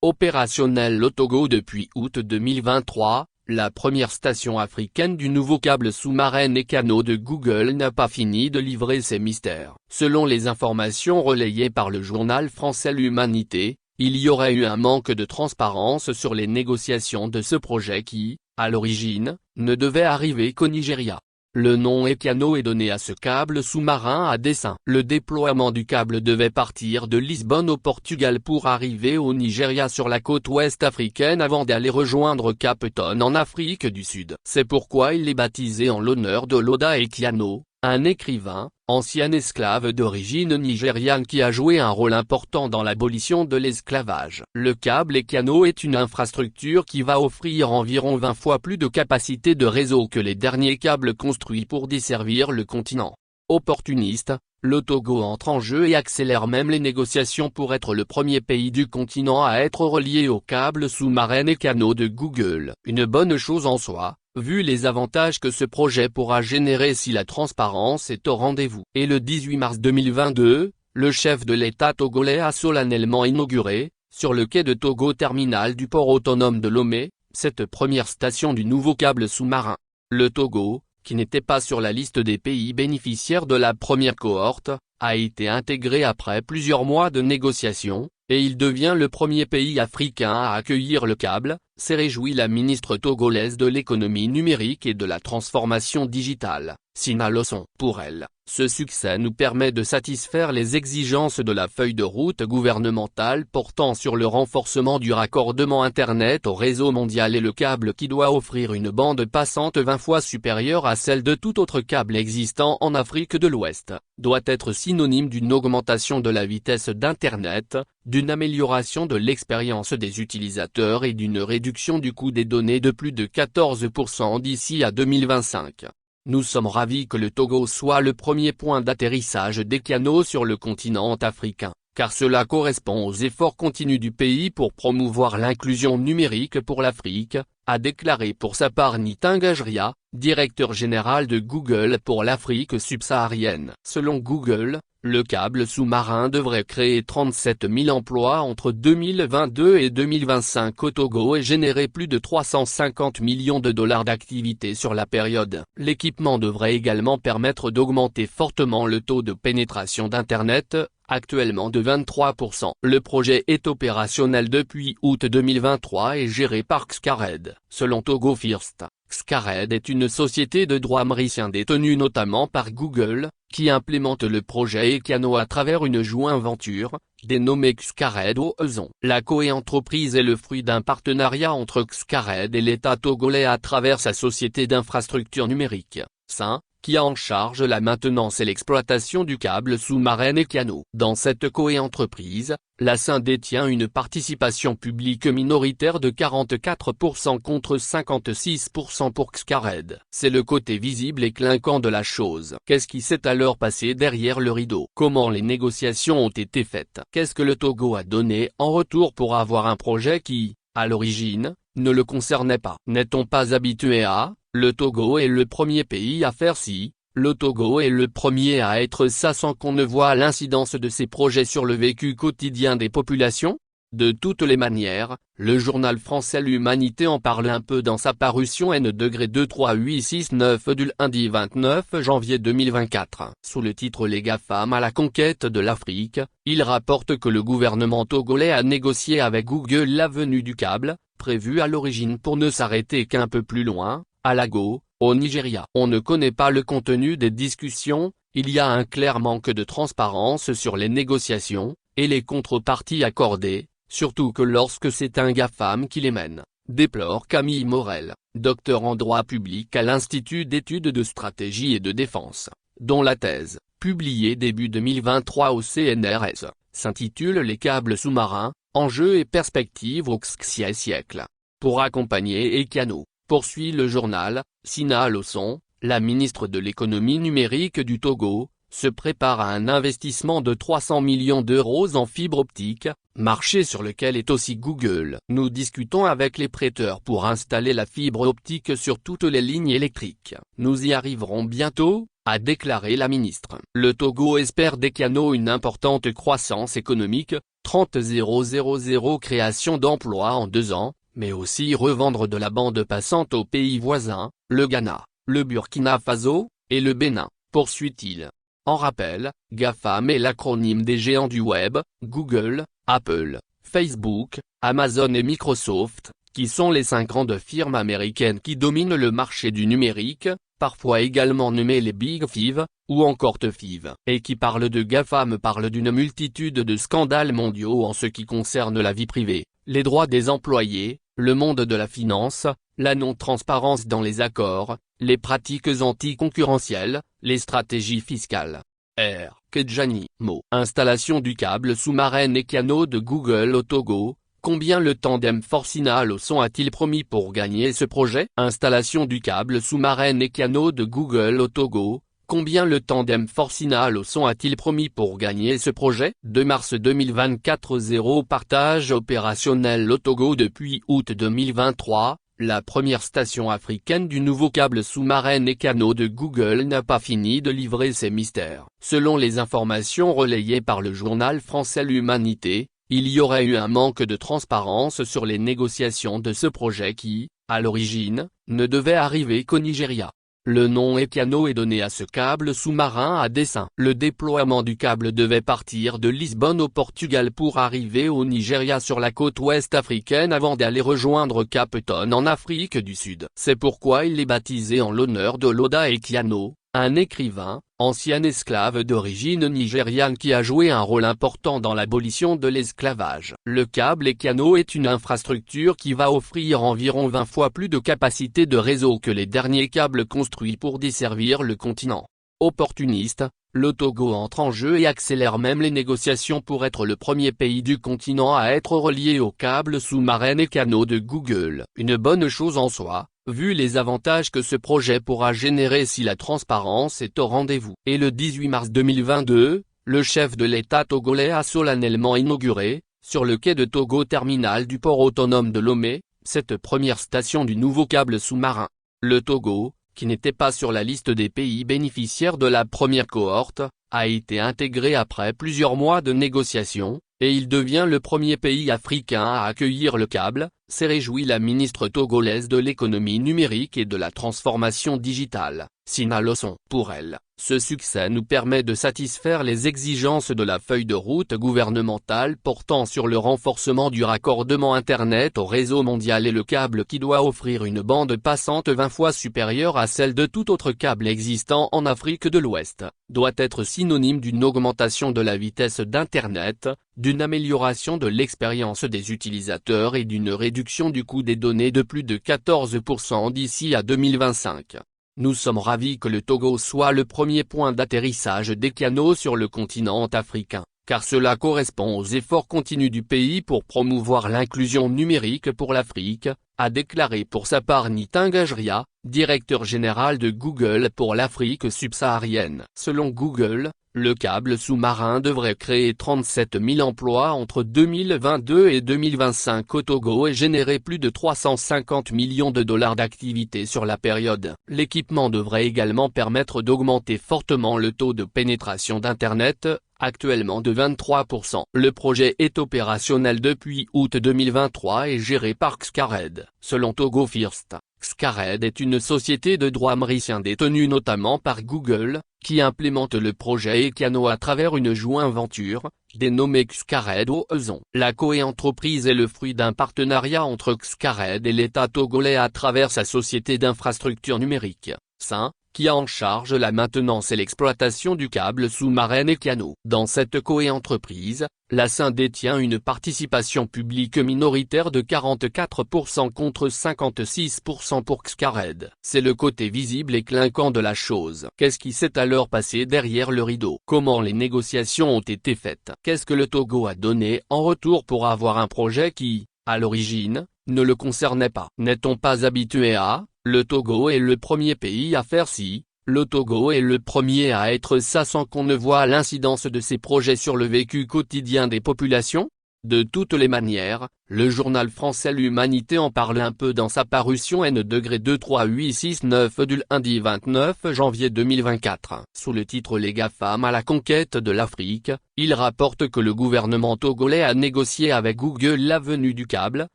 Opérationnel au Togo depuis août 2023, la première station africaine du nouveau câble sous-marin Ekano de Google n'a pas fini de livrer ses mystères. Selon les informations relayées par le journal français L'Humanité, il y aurait eu un manque de transparence sur les négociations de ce projet qui, à l'origine, ne devait arriver qu'au Nigeria. Le nom Ekano est donné à ce câble sous-marin à dessein. Le déploiement du câble devait partir de Lisbonne au Portugal pour arriver au Nigeria sur la côte ouest africaine avant d'aller rejoindre Cape Town en Afrique du Sud. C'est pourquoi il est baptisé en l'honneur de Loda Equiano, un écrivain, ancien esclave d'origine nigériane qui a joué un rôle important dans l'abolition de l'esclavage. Le câble Ekano est une infrastructure qui va offrir environ 20 fois plus de capacité de réseau que les derniers câbles construits pour desservir le continent. Opportuniste, le Togo entre en jeu et accélère même les négociations pour être le premier pays du continent à être relié au câble sous-marin Ekano de Google. Une bonne chose en soi, vu les avantages que ce projet pourra générer si la transparence est au rendez-vous. Et le 18 mars 2022, le chef de l'État togolais a solennellement inauguré, sur le quai de Togo terminal du port autonome de Lomé, cette première station du nouveau câble sous-marin. Le Togo, qui n'était pas sur la liste des pays bénéficiaires de la première cohorte, a été intégré après plusieurs mois de négociations, et il devient le premier pays africain à accueillir le câble, s'est réjouie la ministre togolaise de l'économie numérique et de la transformation digitale, Sina Losson. Pour elle, ce succès nous permet de satisfaire les exigences de la feuille de route gouvernementale portant sur le renforcement du raccordement Internet au réseau mondial et le câble qui doit offrir une bande passante 20 fois supérieure à celle de tout autre câble existant en Afrique de l'Ouest, doit être synonyme d'une augmentation de la vitesse d'Internet, d'une amélioration de l'expérience des utilisateurs et d'une réduction du coût des données de plus de 14% d'ici à 2025. Nous sommes ravis que le Togo soit le premier point d'atterrissage d'Ekano sur le continent africain, car cela correspond aux efforts continus du pays pour promouvoir l'inclusion numérique pour l'Afrique, a déclaré pour sa part Nitin Gajria, directeur général de Google pour l'Afrique subsaharienne. Selon Google, le câble sous-marin devrait créer 37 000 emplois entre 2022 et 2025 au Togo et générer plus de 350 millions de dollars d'activité sur la période. L'équipement devrait également permettre d'augmenter fortement le taux de pénétration d'Internet, actuellement de 23%. Le projet est opérationnel depuis août 2023 et géré par Xcared. Selon Togo First, Xcared est une société de droit mauricien détenue notamment par Google, qui implémente le projet Ekano à travers une joint venture, dénommée Xcared Ozon. La coentreprise est le fruit d'un partenariat entre Xcared et l'État togolais à travers sa société d'infrastructure numérique, SIN, qui a en charge la maintenance et l'exploitation du câble sous-marin Ekano. Dans cette coentreprise, la SIN détient une participation publique minoritaire de 44% contre 56% pour Xcared. C'est le côté visible et clinquant de la chose. Qu'est-ce qui s'est alors passé derrière le rideau? Comment les négociations ont été faites? Qu'est-ce que le Togo a donné en retour pour avoir un projet qui, à l'origine, ne le concernait pas? N'est-on pas habitué à... Le Togo est le premier pays à faire ci, le Togo est le premier à être ça sans qu'on ne voie l'incidence de ces projets sur le vécu quotidien des populations? De toutes les manières, le journal français L'Humanité en parle un peu dans sa parution N-23869 du lundi 29 janvier 2024. Sous le titre Les GAFAM à la conquête de l'Afrique, il rapporte que le gouvernement togolais a négocié avec Google la venue du câble, prévu à l'origine pour ne s'arrêter qu'un peu plus loin, à Lagos, au Nigeria. On ne connaît pas le contenu des discussions, il y a un clair manque de transparence sur les négociations, et les contreparties accordées, surtout que lorsque c'est un GAFAM qui les mène, déplore Camille Morel, docteur en droit public à l'Institut d'études de stratégie et de défense, dont la thèse, publiée début 2023 au CNRS, s'intitule Les câbles sous-marins, enjeux et perspectives au XXe siècle. Pour accompagner Ekano, poursuit le journal, Sina Losson, la ministre de l'économie numérique du Togo, se prépare à un investissement de 300 millions d'euros en fibre optique, marché sur lequel est aussi Google. Nous discutons avec les prêteurs pour installer la fibre optique sur toutes les lignes électriques. Nous y arriverons bientôt, a déclaré la ministre. Le Togo espère d'Ekano une importante croissance économique, 30 000 créations d'emplois en 2 ans, mais aussi revendre de la bande passante aux pays voisins, le Ghana, le Burkina Faso, et le Bénin, poursuit-il. En rappel, GAFAM est l'acronyme des géants du web, Google, Apple, Facebook, Amazon et Microsoft, qui sont les 5 grandes firmes américaines qui dominent le marché du numérique, parfois également nommées les Big Five, ou encore The Five. Et qui parle de GAFAM parle d'une multitude de scandales mondiaux en ce qui concerne la vie privée, les droits des employés, le monde de la finance, la non-transparence dans les accords, les pratiques anticoncurrentielles, les stratégies fiscales. R. Kedjani, Mo. Installation du câble sous-marin Ekano de Google au Togo. Combien le tandem Forcina-Lawson a-t-il promis pour gagner ce projet? Installation du câble sous-marin Ekano de Google au Togo. Combien le tandem Forcina-Lawson a-t-il promis pour gagner ce projet? 2 mars 2024. 0 partage opérationnel au Togo depuis août 2023. La première station africaine du nouveau câble sous-marin Ekano de Google n'a pas fini de livrer ses mystères. Selon les informations relayées par le journal français L'Humanité, il y aurait eu un manque de transparence sur les négociations de ce projet qui, à l'origine, ne devait arriver qu'au Nigeria. Le nom Ekano est donné à ce câble sous-marin à dessein. Le déploiement du câble devait partir de Lisbonne au Portugal pour arriver au Nigeria sur la côte ouest africaine avant d'aller rejoindre Cape Town en Afrique du Sud. C'est pourquoi il est baptisé en l'honneur de Loda Equiano, un écrivain, ancien esclave d'origine nigériane qui a joué un rôle important dans l'abolition de l'esclavage. Le câble Ekano est une infrastructure qui va offrir environ 20 fois plus de capacité de réseau que les derniers câbles construits pour desservir le continent. Opportuniste, le Togo entre en jeu et accélère même les négociations pour être le premier pays du continent à être relié au câble sous-marin Ekano de Google. Une bonne chose en soi, vu les avantages que ce projet pourra générer si la transparence est au rendez-vous. Et le 18 mars 2022, le chef de l'État togolais a solennellement inauguré, sur le quai de Togo terminal du port autonome de Lomé, cette première station du nouveau câble sous-marin. Le Togo, qui n'était pas sur la liste des pays bénéficiaires de la première cohorte, a été intégré après plusieurs mois de négociations, et il devient le premier pays africain à accueillir le câble, s'est réjouie la ministre togolaise de l'économie numérique et de la transformation digitale, Sina Lawson. Pour elle, ce succès nous permet de satisfaire les exigences de la feuille de route gouvernementale portant sur le renforcement du raccordement Internet au réseau mondial et le câble qui doit offrir une bande passante 20 fois supérieure à celle de tout autre câble existant en Afrique de l'Ouest, doit être synonyme d'une augmentation de la vitesse d'Internet, d'une amélioration de l'expérience des utilisateurs et d'une réduction du coût des données de plus de 14% d'ici à 2025. Nous sommes ravis que le Togo soit le premier point d'atterrissage d'Ekano sur le continent africain, car cela correspond aux efforts continus du pays pour promouvoir l'inclusion numérique pour l'Afrique, a déclaré pour sa part Nitin Gajria, directeur général de Google pour l'Afrique subsaharienne. Selon Google, le câble sous-marin devrait créer 37 000 emplois entre 2022 et 2025 au Togo et générer plus de 350 millions de dollars d'activité sur la période. L'équipement devrait également permettre d'augmenter fortement le taux de pénétration d'Internet, actuellement de 23%. Le projet est opérationnel depuis août 2023 et géré par Xcared. Selon Togo First, Xcared est une société de droit mauricien détenue notamment par Google, qui implémente le projet Ekano à travers une joint venture, dénommée Xcared Ozon. La coentreprise est le fruit d'un partenariat entre Xcared et l'État togolais à travers sa société d'infrastructure numérique, SIN, qui a en charge la maintenance et l'exploitation du câble sous-marin Ekano. Dans cette coentreprise, la SIN détient une participation publique minoritaire de 44% contre 56% pour Xcared. C'est le côté visible et clinquant de la chose. Qu'est-ce qui s'est alors passé derrière le rideau? Comment les négociations ont été faites? Qu'est-ce que le Togo a donné en retour pour avoir un projet qui, à l'origine, ne le concernait pas? N'est-on pas habitué à... Le Togo est le premier pays à faire ci, le Togo est le premier à être ça sans qu'on ne voie l'incidence de ces projets sur le vécu quotidien des populations? De toutes les manières, le journal français L'Humanité en parle un peu dans sa parution N-23869 du lundi 29 janvier 2024. Sous le titre Les GAFAM à la conquête de l'Afrique, il rapporte que le gouvernement togolais a négocié avec Google la venue du câble,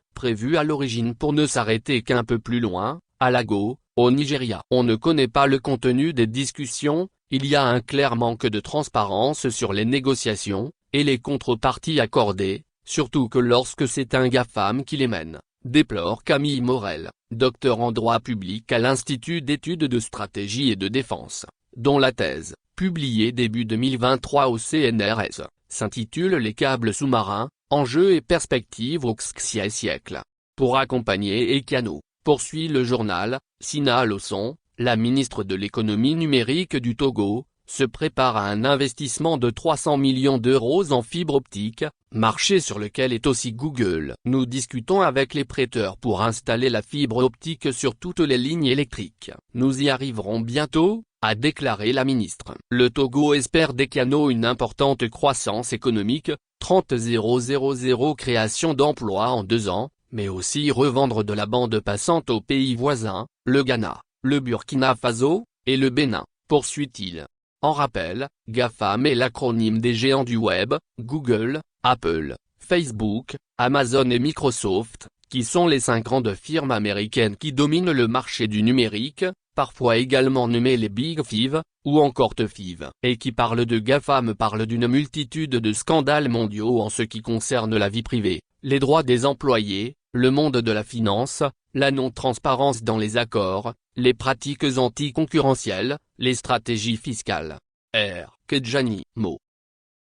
prévu à l'origine pour ne s'arrêter qu'un peu plus loin, à Lagos, au Nigeria. On ne connaît pas le contenu des discussions, il y a un clair manque de transparence sur les négociations, et les contreparties accordées, surtout que lorsque c'est un GAFAM qui les mène, déplore Camille Morel, docteur en droit public à l'Institut d'études de stratégie et de défense, dont la thèse, publiée début 2023 au CNRS, s'intitule Les câbles sous-marins, enjeux et perspectives au XXe siècle. Pour accompagner Ekano, poursuit le journal, Sina Losson, la ministre de l'économie numérique du Togo, se prépare à un investissement de 300 millions d'euros en fibre optique, marché sur lequel est aussi Google. Nous discutons avec les prêteurs pour installer la fibre optique sur toutes les lignes électriques. Nous y arriverons bientôt, a déclaré la ministre. Le Togo espère d'Ekano une importante croissance économique, 30 000 créations d'emplois en 2 ans, mais aussi revendre de la bande passante aux pays voisins, le Ghana, le Burkina Faso, et le Bénin, poursuit-il. En rappel, GAFAM est l'acronyme des géants du web, Google, Apple, Facebook, Amazon et Microsoft, qui sont les 5 grandes firmes américaines qui dominent le marché du numérique, parfois également nommées les Big Five, ou encore T-Five. Et qui parle de GAFAM parle d'une multitude de scandales mondiaux en ce qui concerne la vie privée, les droits des employés, le monde de la finance, la non-transparence dans les accords, les pratiques anticoncurrentielles, les stratégies fiscales. R. Kedjani, Mo.